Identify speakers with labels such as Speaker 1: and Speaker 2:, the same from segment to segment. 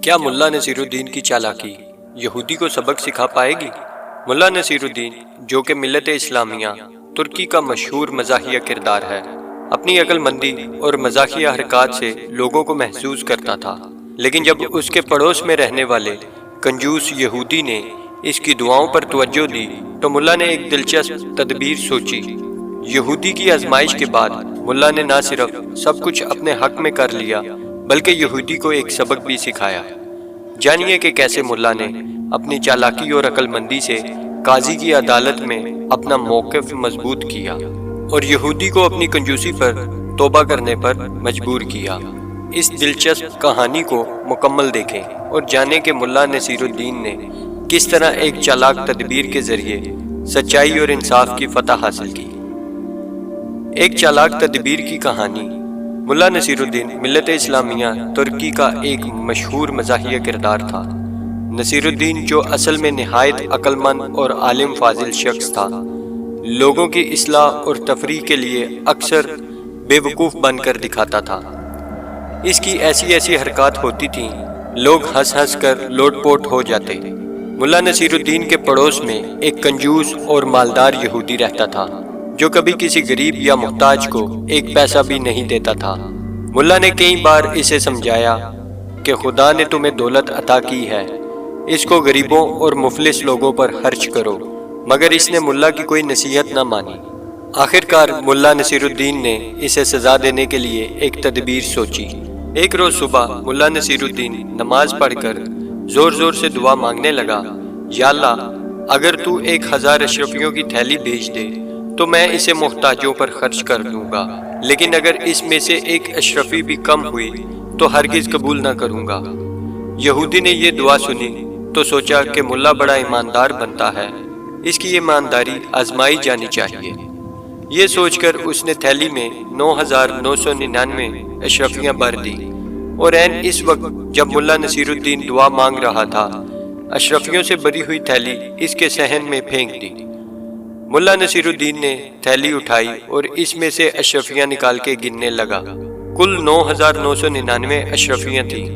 Speaker 1: کیا ملا نصیر الدین کی چالاکی یہودی کو سبق سکھا پائے گی؟ ملا نصیر الدین، جو کہ ملت اسلامیہ ترکی کا مشہور مزاحیہ کردار ہے، اپنی عقل مندی اور مزاحیہ حرکات سے لوگوں کو محظوظ کرتا تھا، لیکن جب اس کے پڑوس میں رہنے والے کنجوس یہودی نے اس کی دعاؤں پر توجہ دی تو ملا نے ایک دلچسپ تدبیر سوچی۔ یہودی کی آزمائش کے بعد ملا نے نہ صرف سب کچھ اپنے حق میں کر لیا بلکہ یہودی کو ایک سبق بھی سکھایا۔ جانیے کہ کیسے ملا نے اپنی چالاکی اور عقل مندی سے قاضی کی عدالت میں اپنا موقف مضبوط کیا اور یہودی کو اپنی کنجوسی پر توبہ کرنے پر مجبور کیا۔ اس دلچسپ کہانی کو مکمل دیکھیں اور جانیں کہ ملا نصیر الدین نے کس طرح ایک چالاک تدبیر کے ذریعے سچائی اور انصاف کی فتح حاصل کی۔ ایک چالاک تدبیر کی کہانی۔ ملا نصیر الدین ملت اسلامیہ ترکی کا ایک مشہور مزاحیہ کردار تھا۔ نصیر الدین، جو اصل میں نہایت عقل مند اور عالم فاضل شخص تھا، لوگوں کی اصلاح اور تفریح کے لیے اکثر بے وقوف بن کر دکھاتا تھا۔ اس کی ایسی حرکات ہوتی تھیں، لوگ ہنس ہنس کر لوٹ پوٹ ہو جاتے۔ ملا نصیر الدین کے پڑوس میں ایک کنجوس اور مالدار یہودی رہتا تھا جو کبھی کسی غریب یا محتاج کو ایک پیسہ بھی نہیں دیتا تھا۔ ملا نے کئی بار اسے سمجھایا کہ خدا نے تمہیں دولت عطا کی ہے، اس کو غریبوں اور مفلس لوگوں پر خرچ کرو، مگر اس نے ملا کی کوئی نصیحت نہ مانی۔ آخرکار ملا نصیر الدین نے اسے سزا دینے کے لیے ایک تدبیر سوچی۔ ایک روز صبح ملا نصیر الدین نماز پڑھ کر زور زور سے دعا مانگنے لگا، یا اللہ، اگر تو 1000 اشرفیوں کی تھیلی بھیج دے تو میں اسے محتاجوں پر خرچ کر دوں گا، لیکن اگر اس میں سے 1 اشرفی بھی کم ہوئی تو ہرگز قبول نہ کروں گا۔ یہودی نے یہ دعا سنی تو سوچا کہ ملا بڑا ایماندار بنتا ہے، اس کی ایمانداری آزمائی جانی چاہیے۔ یہ سوچ کر اس نے تھیلی میں 9999 اشرفیاں بھر دی، اور عین اس وقت جب ملا نصیر الدین دعا مانگ رہا تھا، اشرفیوں سے بھری ہوئی تھیلی اس کے صحن میں پھینک دی۔ ملا نصیر الدین نے تھیلی اٹھائی اور اس میں سے اشرفیاں نکال کے گننے لگا۔ کل 9999 اشرفیاں تھیں۔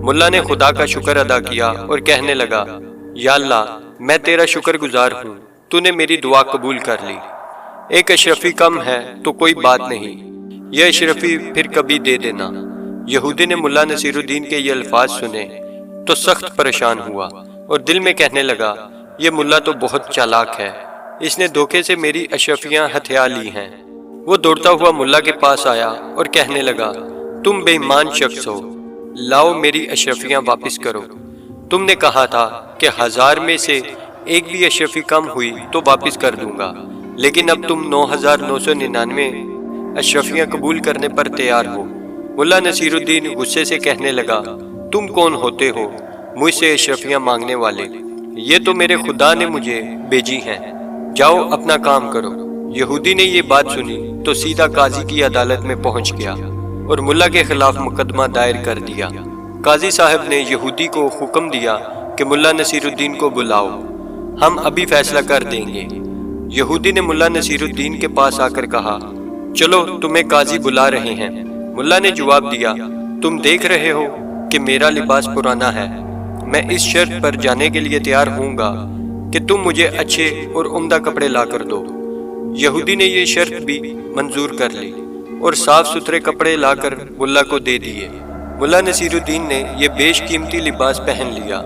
Speaker 1: ملا نے خدا کا شکر ادا کیا اور کہنے لگا، یا اللہ، میں تیرا شکر گزار ہوں، تو نے میری دعا قبول کر لی۔ 1 اشرفی کم ہے تو کوئی بات نہیں، یہ اشرفی پھر کبھی دے دینا۔ یہودی نے ملا نصیر الدین کے یہ الفاظ سنے تو سخت پریشان ہوا اور دل میں کہنے لگا، یہ ملا تو بہت چالاک ہے، اس نے دھوکے سے میری اشرفیاں ہتھیا لی ہیں۔ وہ دوڑتا ہوا ملا کے پاس آیا اور کہنے لگا، تم بے ایمان شخص ہو، لاؤ میری اشرفیاں واپس کرو۔ تم نے کہا تھا کہ 1000 میں سے 1 بھی اشرفی کم ہوئی تو واپس کر دوں گا، لیکن اب تم 9999 اشرفیاں قبول کرنے پر تیار ہو۔ ملا نصیر الدین غصے سے کہنے لگا، تم کون ہوتے ہو مجھ سے اشرفیاں مانگنے والے؟ یہ تو میرے خدا نے مجھے بھیجی ہیں، جاؤ اپنا کام کرو۔ یہودی نے یہ بات سنی تو سیدھا قاضی کی عدالت میں پہنچ گیا اور ملا کے خلاف مقدمہ دائر کر دیا۔ قاضی صاحب نے یہودی کو حکم دیا کہ ملا نصیر الدین کو بلاؤ، ہم ابھی فیصلہ کر دیں گے۔ یہودی نے ملا نصیر الدین کے پاس آ کر کہا، چلو تمہیں قاضی بلا رہے ہیں۔ ملا نے جواب دیا، تم دیکھ رہے ہو کہ میرا لباس پرانا ہے، میں اس شرط پر جانے کے لیے تیار ہوں گا کہ تم مجھے اچھے اور عمدہ کپڑے لا کر دو۔ یہودی نے یہ شرط بھی منظور کر لی اور صاف ستھرے کپڑے لا کر ملا کو دے دیے۔ ملا نصیر الدین نے یہ بیش قیمتی لباس پہن لیا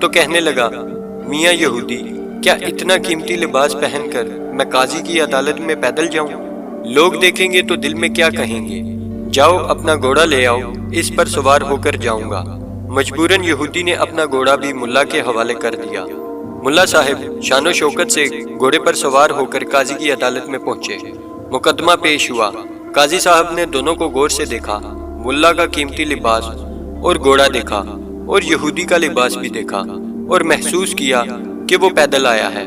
Speaker 1: تو کہنے لگا، میاں یہودی، کیا اتنا قیمتی لباس پہن کر میں قاضی کی عدالت میں پیدل جاؤں؟ لوگ دیکھیں گے تو دل میں کیا کہیں گے؟ جاؤ اپنا گھوڑا لے آؤ، اس پر سوار ہو کر جاؤں گا۔ مجبوراً یہودی نے اپنا گھوڑا بھی ملا کے حوالے کر دیا۔ ملا صاحب شان و شوکت سے گھوڑے پر سوار ہو کر قاضی کی عدالت میں پہنچے۔ مقدمہ پیش ہوا۔ قاضی صاحب نے دونوں کو غور سے دیکھا، ملا کا قیمتی لباس اور گھوڑا دیکھا اور یہودی کا لباس بھی دیکھا اور محسوس کیا کہ وہ پیدل آیا ہے۔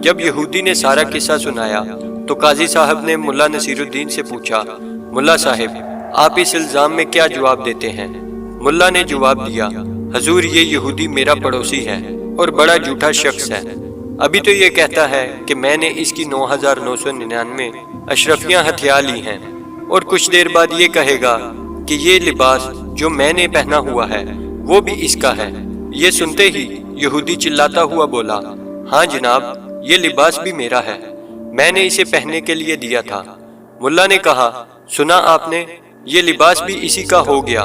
Speaker 1: جب یہودی نے سارا قصہ سنایا تو قاضی صاحب نے ملا نصیر الدین سے پوچھا، ملا صاحب، آپ اس الزام میں کیا جواب دیتے ہیں؟ ملا نے جواب دیا، حضور، یہ یہودی میرا پڑوسی ہے اور بڑا جھوٹا شخص ہے۔ ابھی تو یہ کہتا ہے کہ میں نے اس کی 9999 اشرفیاں ہتھیا لی ہیں، اور کچھ دیر بعد یہ کہے گا کہ یہ لباس جو میں نے پہنا ہوا ہے وہ بھی اس کا ہے۔ یہ سنتے ہی یہودی چلاتا ہوا بولا، ہاں جناب، یہ لباس بھی میرا ہے، میں نے اسے پہننے کے لیے دیا تھا۔ ملا نے کہا، سنا آپ نے، یہ لباس بھی اسی کا ہو گیا،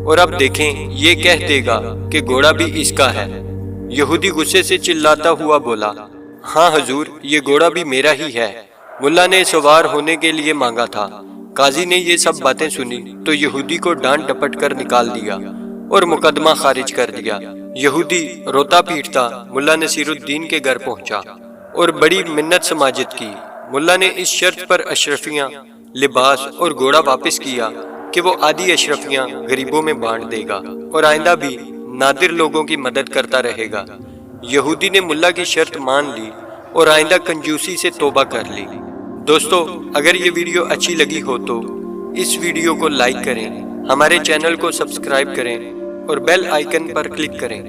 Speaker 1: اور اب دیکھیں یہ کہہ دے گا کہ گھوڑا بھی اس کا ہے۔ یہودی غصے سے چلاتا ہوا بولا، ہاں حضور، یہ گھوڑا بھی میرا ہی ہے، ملا نے سوار ہونے کے لیے مانگا تھا۔ قاضی نے یہ سب باتیں سنی تو یہودی کو ڈانٹ ڈپٹ کر نکال دیا اور مقدمہ خارج کر دیا۔ یہودی روتا پیٹتا ملا نصیر الدین کے گھر پہنچا اور بڑی منت سماجت کی۔ ملا نے اس شرط پر اشرفیاں، لباس اور گھوڑا واپس کیا کہ وہ آدھی اشرفیاں غریبوں میں بانٹ دے گا اور آئندہ بھی نادر لوگوں کی مدد کرتا رہے گا۔ یہودی نے ملا کی شرط مان لی اور آئندہ کنجوسی سے توبہ کر لی۔ دوستو، اگر یہ ویڈیو اچھی لگی ہو تو اس ویڈیو کو لائک کریں، ہمارے چینل کو سبسکرائب کریں اور بیل آئیکن پر کلک کریں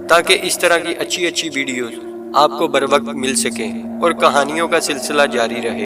Speaker 1: تاکہ اس طرح کی اچھی ویڈیوز آپ کو بر وقت مل سکیں اور کہانیوں کا سلسلہ جاری رہے۔